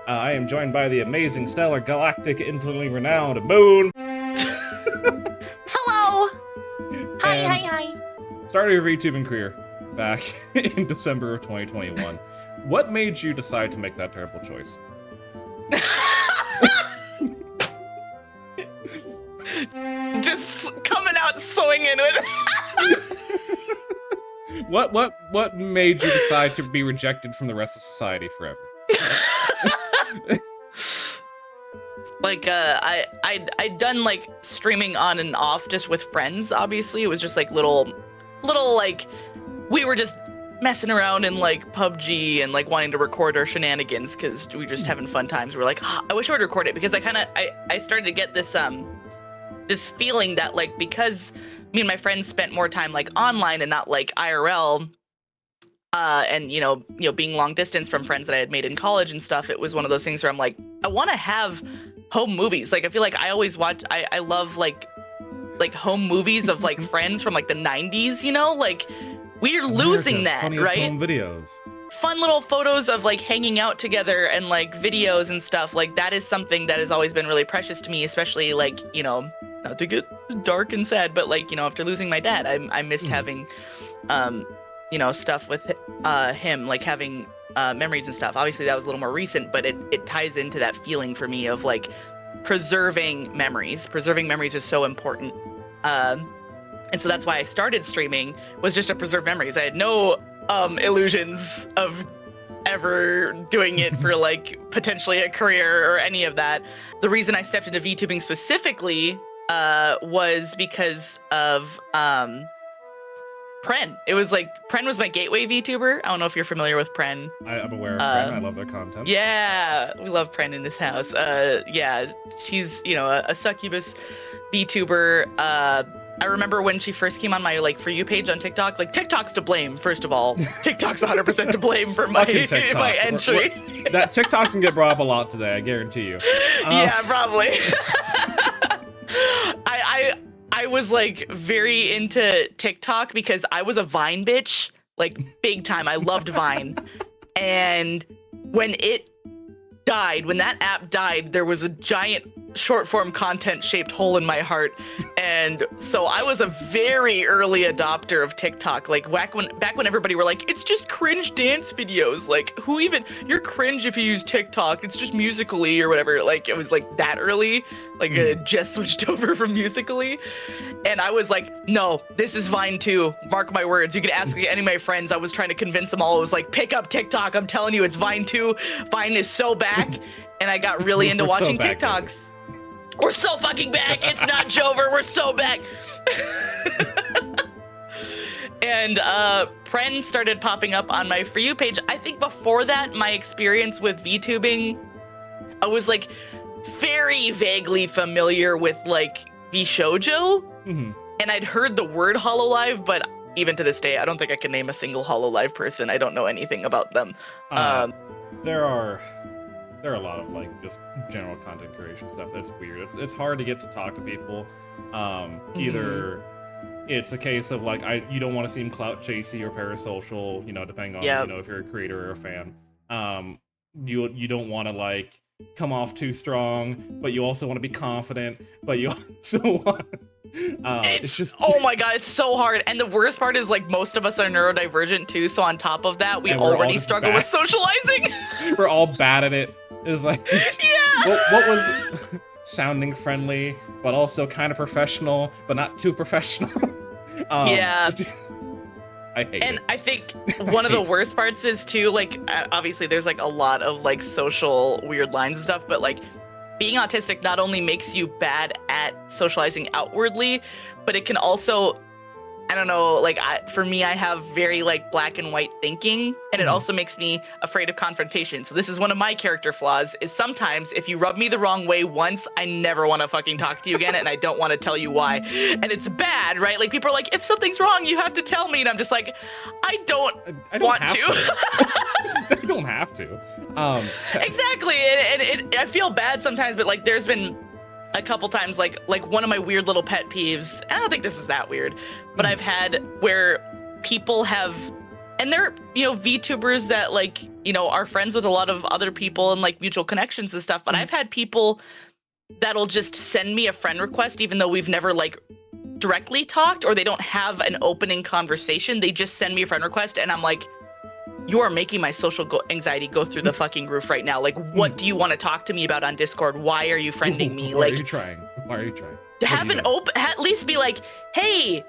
I am joined by the amazing, stellar, galactic, infinitely renowned Moon. Hello! Hi, And hi, hi. started your VTubing career back in December of 2021. What made you decide to make that terrible choice? Just coming out swinging with What made you decide to be rejected from the rest of society forever? Like, I'd done, like, streaming on and off just with friends, obviously. It was just, like, little, like, we were just messing around in, like, PUBG and, like, wanting to record our shenanigans because we were just having fun times. We were like, I wish I would record it because I started to get this, this feeling that, like, because me and my friends spent more time, like, online and not, like, IRL, and, you know, being long distance from friends that I had made in college and stuff, it was one of those things where I'm like, I want to have home movies. Like, I feel like I always watch, I love, like home movies of, like, friends from, like, the 90s, you know? Like, we're losing that, right? Home videos. Fun little photos of, like, hanging out together and, like, videos and stuff. Like, that is something that has always been really precious to me, especially, like, you know, not to get dark and sad, but, like, you know, after losing my dad, I missed having, you know, stuff with him, like, having memories and stuff. Obviously, that was a little more recent, but it ties into that feeling for me of, like, preserving memories. Preserving memories is so important. And so that's why I started streaming, was just to preserve memories. I had no illusions of ever doing it for, like, potentially a career or any of that. The reason I stepped into VTubing specifically was because of Pren. It was like, Pren was my gateway VTuber. I don't know if you're familiar with Pren. I'm aware of Pren. I love their content. Yeah, we love Pren in this house. Yeah, she's, you know, a succubus VTuber. I remember when she first came on my, like, For You page on TikTok. Like, TikTok's to blame, first of all. TikTok's 100% to blame for my entry. That TikTok can get brought up a lot today, I guarantee you. Yeah, probably. I was, like, very into TikTok because I was a Vine bitch, like, big time. I loved Vine. And when it died, when that app died, there was a giant short form content shaped hole in my heart. And so I was a very early adopter of TikTok. Like, back when everybody were like, it's just cringe dance videos. Like, who even, you're cringe if you use TikTok. It's just Musically or whatever. Like, it was like that early. Like, it just switched over from Musically. And I was like, no, this is Vine too. Mark my words. You could ask any of my friends. I was trying to convince them all. It was like, pick up TikTok. I'm telling you, it's Vine too. Vine is so back. And I got really into watching TikToks. We're so fucking back. It's not Jover. We're so back. And Pren started popping up on my For You page. I think before that, my experience with VTubing, I was, like, very vaguely familiar with, like, VShoujo. Mm-hmm. And I'd heard the word Hololive, but even to this day, I don't think I can name a single Hololive person. I don't know anything about them. There are a lot of, like, just general content creation stuff that's weird. It's hard to get to talk to people. Either it's a case of, like, you don't want to seem clout chasey or parasocial, you know, depending on you know, if you're a creator or a fan. You don't want to, like, come off too strong, but you also want to be confident, but you also want it's just, oh my god, it's so hard. And the worst part is, like, most of us are neurodivergent too, so on top of that, we already struggle with socializing. We're all bad at it. It's like, yeah. What was sounding friendly, but also kind of professional, but not too professional? Yeah. I hate it. And I think one of the worst parts is too, like, obviously there's, like, a lot of, like, social weird lines and stuff, but, like, being autistic not only makes you bad at socializing outwardly, but it can also, I don't know, like, for me, I have very, like, black and white thinking, and it also makes me afraid of confrontation. So this is one of my character flaws, is sometimes if you rub me the wrong way once, I never want to fucking talk to you again, and I don't want to tell you why. And it's bad, right? Like, people are like, if something's wrong, you have to tell me. And I'm just like, I don't want to. I don't have to. Exactly. And I feel bad sometimes, but, like, there's been a couple times, like one of my weird little pet peeves, I don't think this is that weird, but I've had where people have and they're, you know, VTubers that like, you know, are friends with a lot of other people and like mutual connections and stuff. But I've had people that'll just send me a friend request, even though we've never like directly talked, or they don't have an opening conversation. They just send me a friend request, and I'm like, you are making my social anxiety go through the fucking roof right now. Like, what do you want to talk to me about on Discord? Why are you friending me? Why like, are you trying? Why are you trying? To have an open, at least be like, hey,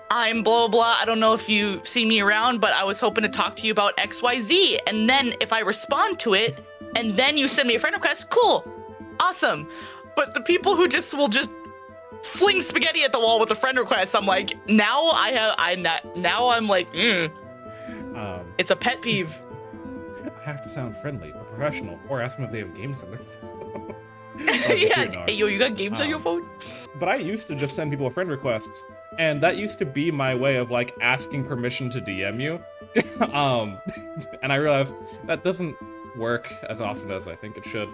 I'm blah, blah. I don't know if you've seen me around, but I was hoping to talk to you about XYZ. And then if I respond to it, and then you send me a friend request, cool, awesome. But the people who just will just fling spaghetti at the wall with a friend request, I'm like, now I'm like, it's a pet peeve. I have to sound friendly but professional, or ask them if they have games on their phone. Yeah, hey, yo, you got games on your phone? But I used to just send people friend requests, and that used to be my way of like asking permission to DM you. And I realized that doesn't work as often as I think it should.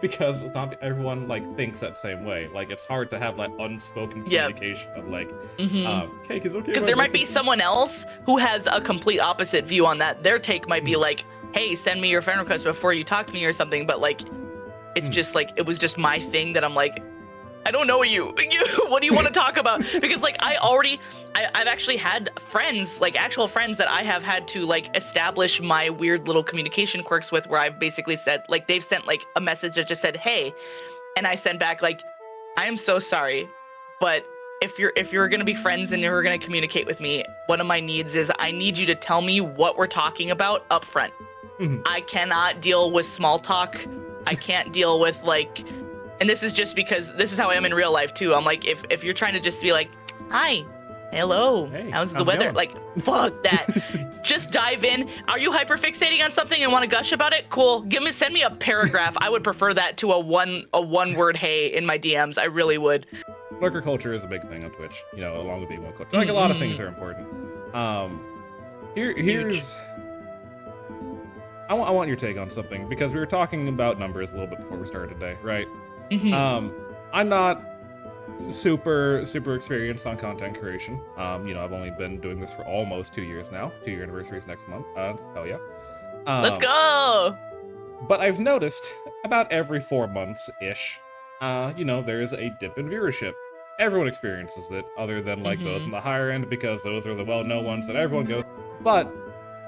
Because not everyone like thinks that same way. Like it's hard to have like unspoken communication of like, okay, because there might be someone else who has a complete opposite view on that. Their take might be like, hey, send me your friend request before you talk to me or something. But like, it's just like, it was just my thing that I'm like, I don't know you. What do you want to talk about? Because like I've actually had friends, like actual friends that I have had to like establish my weird little communication quirks with, where I've basically said, like, they've sent like a message that just said, hey, and I send back like, I am so sorry, but if you're gonna be friends and you're gonna communicate with me, one of my needs is I need you to tell me what we're talking about up front. I cannot deal with small talk. I can't deal with like, and this is just because this is how I am in real life too. I'm like, if you're trying to just be like, hi, hello, hey, how's the weather? Going? Like, fuck that. Just dive in. Are you hyperfixating on something and want to gush about it? Cool. Send me a paragraph. I would prefer that to a one word hey in my DMs. I really would. Lurker culture is a big thing on Twitch, you know, along with emo culture. Like a lot of things are important. Here's I want your take on something, because we were talking about numbers a little bit before we started today, right? I'm not super experienced on content creation. You know, I've only been doing this for almost 2 years now. 2-year anniversary is next month. Hell yeah. Let's go. But I've noticed about every 4 months-ish, you know, there's a dip in viewership. Everyone experiences it, other than like those in the higher end, because those are the well-known ones that everyone goes. But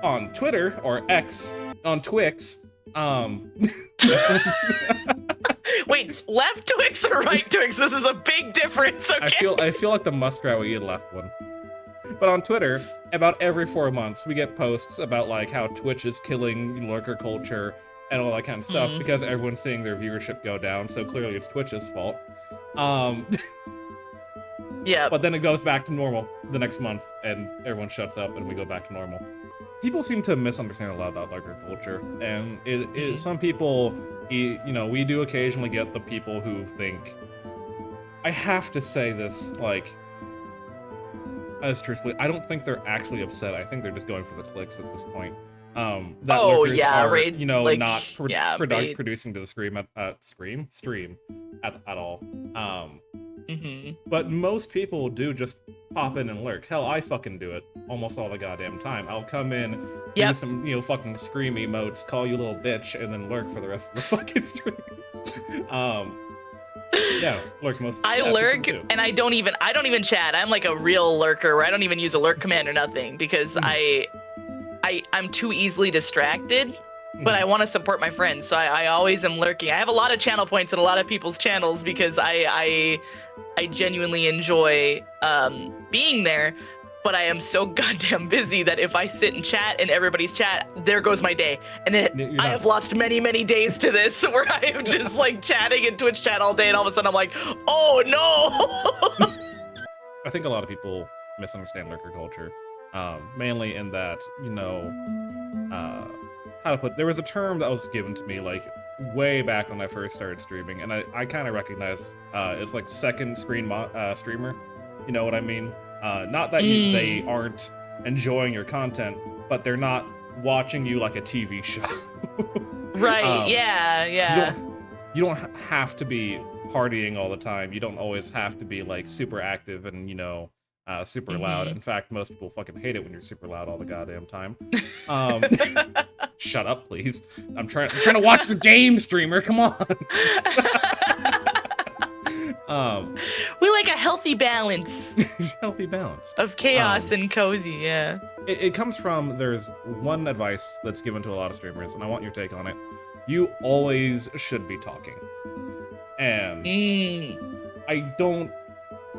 on Twitter, or X, on Twix, Wait, left Twix or right Twix? This is a big difference, okay? I feel like the muskrat would eat left one. But on Twitter, about every 4 months, we get posts about like how Twitch is killing lurker culture and all that kind of stuff, because everyone's seeing their viewership go down, so clearly it's Twitch's fault. Yeah. But then it goes back to normal the next month, and everyone shuts up, and we go back to normal. People seem to misunderstand a lot about lurker culture, and some people, you know, we do occasionally get the people who think, I have to say this, like, as truthfully, I don't think they're actually upset. I think they're just going for the clicks at this point. That lurkers are, you know, like, not producing to the stream at all. But most people do just pop in and lurk. Hell, I fucking do it almost all the goddamn time. I'll come in, do some, you know, fucking scream emotes, call you little bitch, and then lurk for the rest of the fucking stream. Yeah, lurk most. I lurk, and I don't even chat. I'm like a real lurker where I don't even use a lurk command or nothing, because I'm too easily distracted. But I want to support my friends, so I always am lurking. I have a lot of channel points in a lot of people's channels because I genuinely enjoy being there. But I am so goddamn busy that if I sit and chat in everybody's chat, there goes my day. And I have lost many days to this, where I am just like chatting in Twitch chat all day, and all of a sudden I'm like, oh no! I think a lot of people misunderstand lurker culture, mainly in that, you know, how to put, there was a term that was given to me like way back when I first started streaming, and I kind of recognize it's like second screen streamer. You know what I mean? Not that they aren't enjoying your content, but they're not watching you like a TV show. Right, yeah. You don't have to be partying all the time. You don't always have to be like super active and, you know, super loud. In fact, most people fucking hate it when you're super loud all the goddamn time. Shut up, please. I'm trying to watch the game, streamer. Come on. We like a healthy balance. Healthy balance of chaos and cozy. Yeah. It comes from, there's one advice that's given to a lot of streamers, and I want your take on it. You always should be talking. And I don't.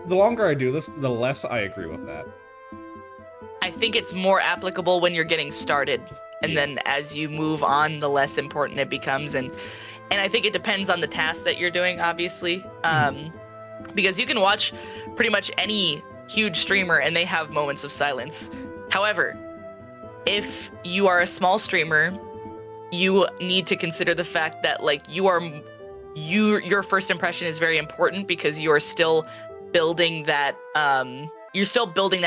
The longer I do this, the less I agree with that. I think it's more applicable when you're getting started, and then as you move on, the less important it becomes. And I think it depends on the task that you're doing, obviously, because you can watch pretty much any huge streamer and they have moments of silence. However, if you are a small streamer, you need to consider the fact that like your first impression is very important, because you are still building that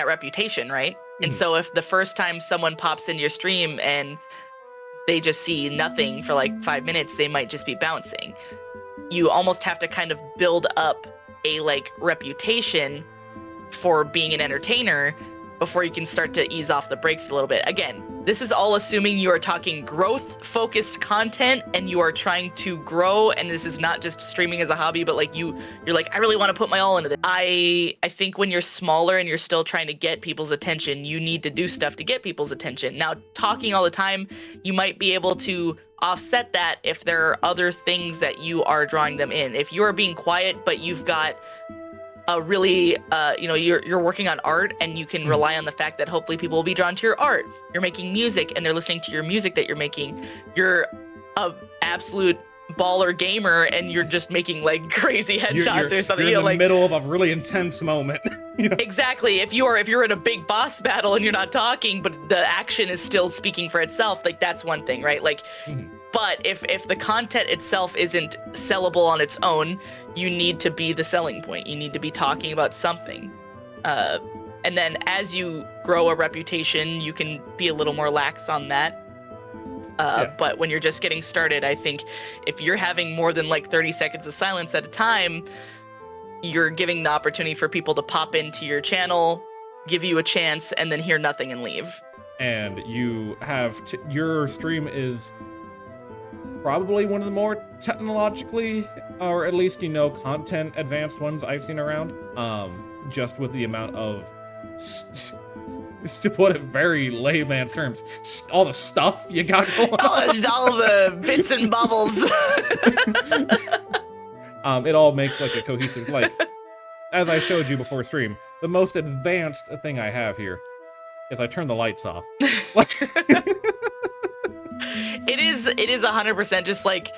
reputation, right? And so if the first time someone pops in your stream and they just see nothing for like 5 minutes, they might just be bouncing. You almost have to kind of build up a like reputation for being an entertainer before you can start to ease off the brakes a little bit. Again, this is all assuming you are talking growth-focused content and you are trying to grow, and this is not just streaming as a hobby, but like you're like, I really want to put my all into this. I think when you're smaller and you're still trying to get people's attention, you need to do stuff to get people's attention. Now, talking all the time, you might be able to offset that if there are other things that you are drawing them in. If you are being quiet, but you've got a really, you're working on art, and you can rely on the fact that hopefully people will be drawn to your art. You're making music and they're listening to your music that you're making. You're a absolute baller gamer and you're just making like crazy headshots or something. You're in the middle of a really intense moment. Exactly. If you're in a big boss battle and you're not talking, but the action is still speaking for itself, like that's one thing, right? Like, but if the content itself isn't sellable on its own, you need to be the selling point. You need to be talking about something. And then as you grow a reputation, you can be a little more lax on that. But when you're just getting started, I think if you're having more than like 30 seconds of silence at a time, you're giving the opportunity for people to pop into your channel, give you a chance, and then hear nothing and leave. And you have your stream is probably one of the more technologically, or at least content advanced ones I've seen around. Just with the amount of, to put it very layman's terms, all the stuff you got going on. All the bits and bubbles. It all makes like a cohesive, like, as I showed you before stream, the most advanced thing I have here is I turn the lights off. It is 100% just like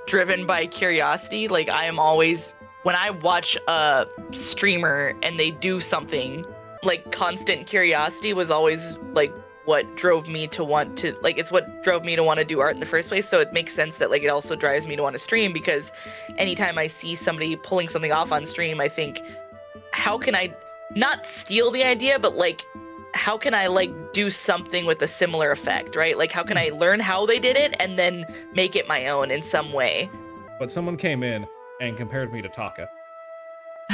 driven by curiosity. Like I am always, when I watch a streamer and they do something, like constant curiosity was always like what drove me to want to, like, it's what drove me to want to do art in the first place. So it makes sense that like it also drives me to want to stream, because anytime I see somebody pulling something off on stream, I think, how can I not steal the idea, but like, how can I like do something with a similar effect, right? Like how can I learn how they did it and then make it my own in some way? But someone came in and compared me to Taka.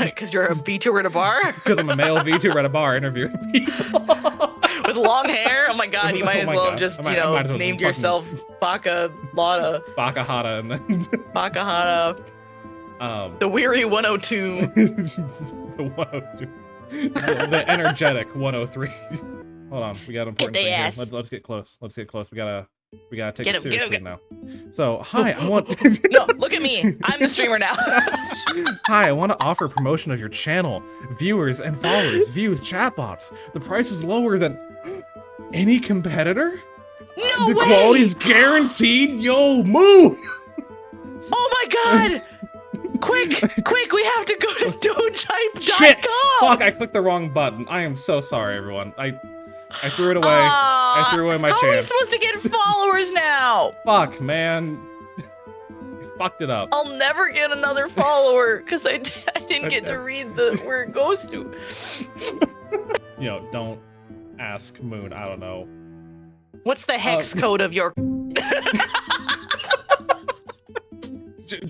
Because you're a VTuber at a bar? Because I'm a male VTuber at a bar interviewing people. With long hair? Oh my god, you might as well have just, named yourself Baka Lada. Baka Hata and then... Baka Hata. The Weary 102. The 102. The energetic 103. Hold on, we got an important thing here. Let's get close. Let's get close. We gotta take it seriously now. So, hi, I want. No, look at me. I'm the streamer now. Hi, I want to offer promotion of your channel. Viewers and followers, views, chatbots. The price is lower than any competitor. No way! The way! quality's guaranteed. Yo, move! Oh my god! Quick, we have to go to dogehype.com! Shit! Fuck, I clicked the wrong button. I am so sorry, everyone. I threw it away. I threw away my chance. How are we supposed to get followers now? Fuck, man. I fucked it up. I'll never get another follower, because I didn't get to read where it goes to. Don't ask Moon. I don't know. What's the hex code of your...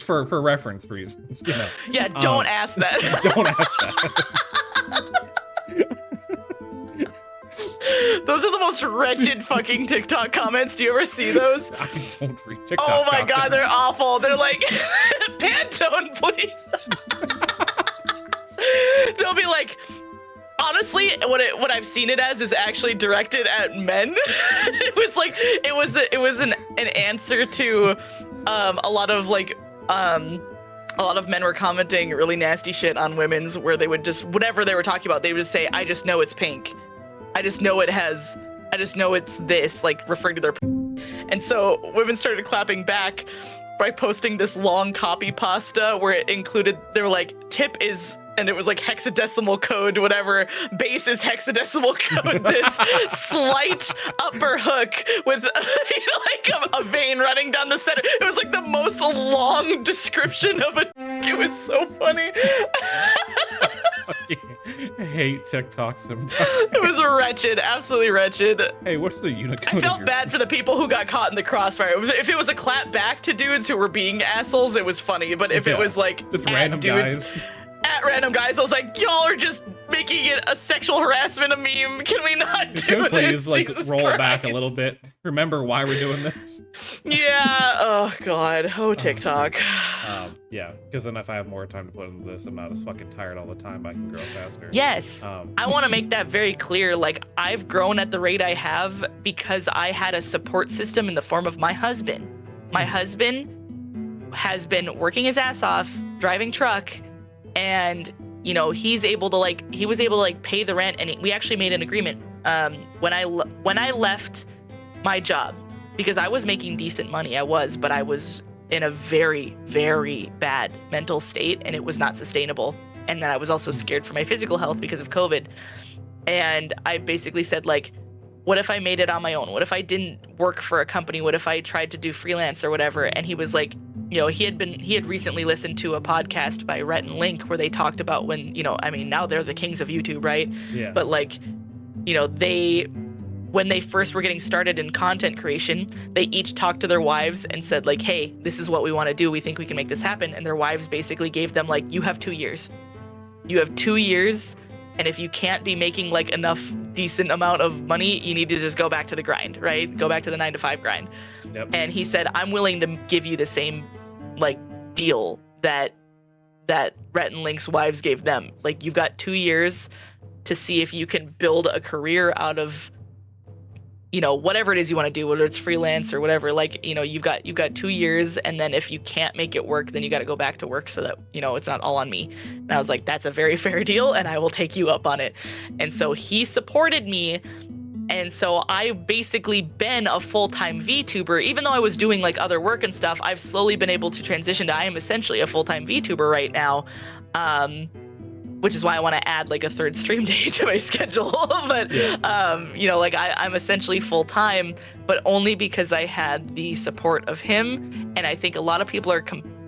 For reference reasons, Yeah, don't ask that. Don't ask that. Those are the most wretched fucking TikTok comments. Do you ever see those? I don't read TikTok. Oh my comments. god, they're awful. They're like, Pantone, please. They'll be like, honestly, what I've seen it as is actually directed at men. it was an answer to a lot of men were commenting really nasty shit on women's, where they would just, whatever they were talking about, they would just say, I just know it's pink. I just know it's this, like referring to their. And so women started clapping back by posting this long copy pasta where it included, they were like, tip is, and it was like hexadecimal code, whatever, base is hexadecimal code, this slight upper hook with like a vein running down the center. It was like the most long description of a. It was so funny. I hate TikTok sometimes. It was wretched, absolutely wretched. Hey, what's the Unicode? I felt bad for the people who got caught in the crossfire. If it was a clap back to dudes who were being assholes, it was funny. But if it was like just random dudes, guys. At random guys, I was like, y'all are just making it a sexual harassment, a meme. Can we not do Can we please this? like Jesus roll Christ. back a little bit? Remember why we're doing this? Yeah. Oh God. Oh TikTok. Yeah, because then if I have more time to put into this, I'm not as fucking tired all the time. I can grow faster. Yes. I want to make that very clear. Like, I've grown at the rate I have because I had a support system in the form of my husband. My husband has been working his ass off, driving truck, and he was able to pay the rent, and we actually made an agreement when I left my job, because I was making decent money. But I was in a very, very bad mental state, and it was not sustainable. And then I was also scared for my physical health because of COVID. And I basically said, like, what if I made it on my own? What if I didn't work for a company? What if I tried to do freelance or whatever? And he was like, he had recently listened to a podcast by Rhett and Link where they talked about when, now they're the kings of YouTube, right? Yeah. But like, when they first were getting started in content creation, they each talked to their wives and said, like, hey, this is what we want to do. We think we can make this happen. And their wives basically gave them, like, you have 2 years. You have 2 years. And if you can't be making like enough decent amount of money, you need to just go back to the grind, right? Go back to the 9-to-5 grind. Yep. And he said, I'm willing to give you the same like deal that Rhett and Link's wives gave them. Like, you've got 2 years to see if you can build a career out of, whatever it is you want to do, whether it's freelance or whatever. Like, you've got 2 years, and then if you can't make it work, then you got to go back to work so that, it's not all on me. And I was like, that's a very fair deal, and I will take you up on it. And so he supported me. And so I've basically been a full-time VTuber. Even though I was doing like other work and stuff, I've slowly been able to transition to, I am essentially a full-time VTuber right now. Which is why I want to add like a third stream day to my schedule. But, I'm essentially full-time, but only because I had the support of him. And I think a lot of people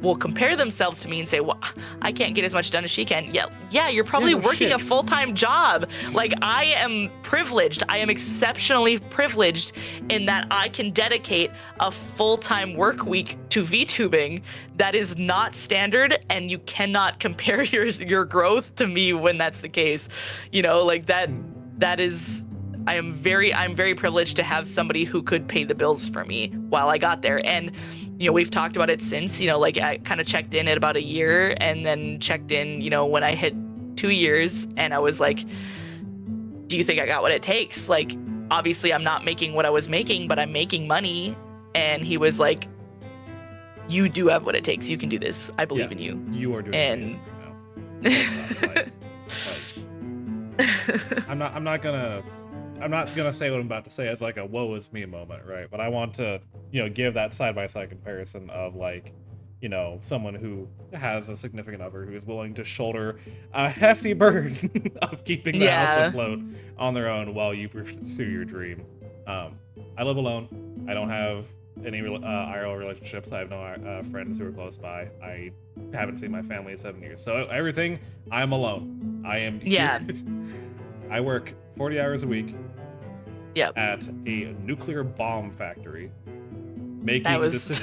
will compare themselves to me and say, well, I can't get as much done as she can. Yeah, you're probably working a full-time job. Like, I am privileged. I am exceptionally privileged in that I can dedicate a full-time work week to VTubing. That is not standard, and you cannot compare your growth to me when that's the case. That is, I'm very privileged to have somebody who could pay the bills for me while I got there. And we've talked about it since, I kind of checked in at about a year, and then checked in, when I hit 2 years, and I was like, do you think I got what it takes? Like, obviously I'm not making what I was making, but I'm making money. And he was like, you do have what it takes. You can do this. I believe in you. You are doing amazing right now. I'm not gonna say what I'm about to say as like a woe is me moment, right? But I want to, give that side-by-side comparison of like, someone who has a significant other who is willing to shoulder a hefty burden of keeping the house afloat on their own while you pursue your dream. I live alone. I don't have any IRL relationships. I have no friends who are close by. I haven't seen my family in 7 years. So everything, I'm alone. I am here. I work 40 hours a week at a nuclear bomb factory. Making decisions.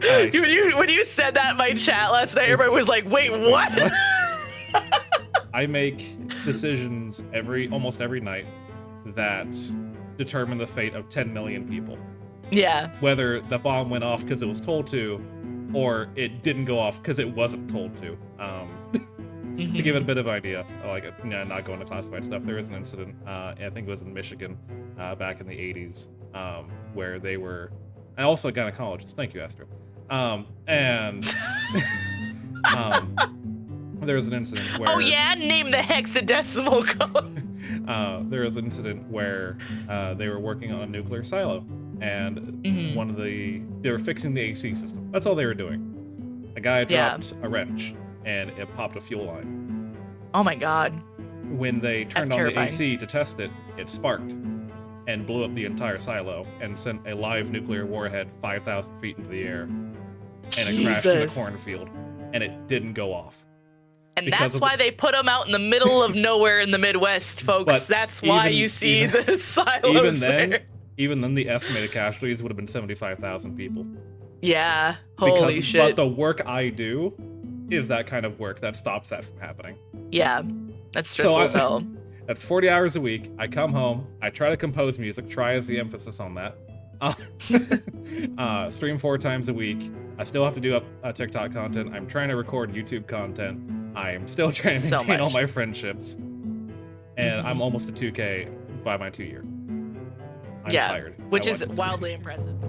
When you said that in my chat last night, everybody was like, wait, what? I make decisions almost every night that determine the fate of 10 million people. Yeah. Whether the bomb went off because it was told to, or it didn't go off because it wasn't told to. To give it a bit of an idea, like, not going to classified stuff, there was an incident, I think it was in Michigan, back in the 80s, where they were, and also a gynecologist, thank you, Astro, and there was an incident where... Oh yeah, name the hexadecimal code. There was an incident where they were working on a nuclear silo, and they were fixing the AC system. That's all they were doing. A guy dropped a wrench, and it popped a fuel line. Oh my god. When they turned That's on terrifying. the AC to test it, it sparked and blew up the entire silo and sent a live nuclear warhead 5,000 feet into the air, and it crashed in the cornfield, and it didn't go off. And that's why they put them out in the middle of nowhere in the Midwest, folks. But that's why you see the silos even then, the estimated casualties would have been 75,000 people. Yeah, holy shit. But the work I do is that kind of work that stops that from happening. Yeah, that's stressful as hell. That's 40 hours a week. I come home, I try to compose music, try is the emphasis on that. Stream 4 times a week. I still have to do up TikTok content. I'm trying to record YouTube content. I'm still trying to maintain all my friendships. And I'm almost to 2K by my 2 year. I'm tired. Which is wildly impressive.